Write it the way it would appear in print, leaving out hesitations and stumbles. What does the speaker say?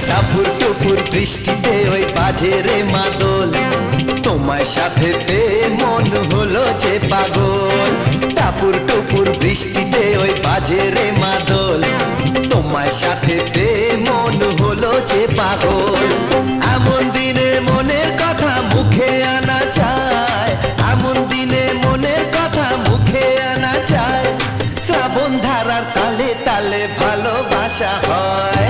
টাপুর টুপুর বৃষ্টিতে ওই বাজে রে মাদল, তোমার সাথে মন হলো যে পাগল। টাপুর টুপুর বৃষ্টিতে ওই বাজে রে মাদল, তোমার সাথে মন হলো যে পাগল। এমন দিনে মনের কথা মুখে আনা চায়, এমন দিনে মনের কথা মুখে আনা চায়। শ্রাবণ ধারার তালে তালে ভালোবাসা হয়।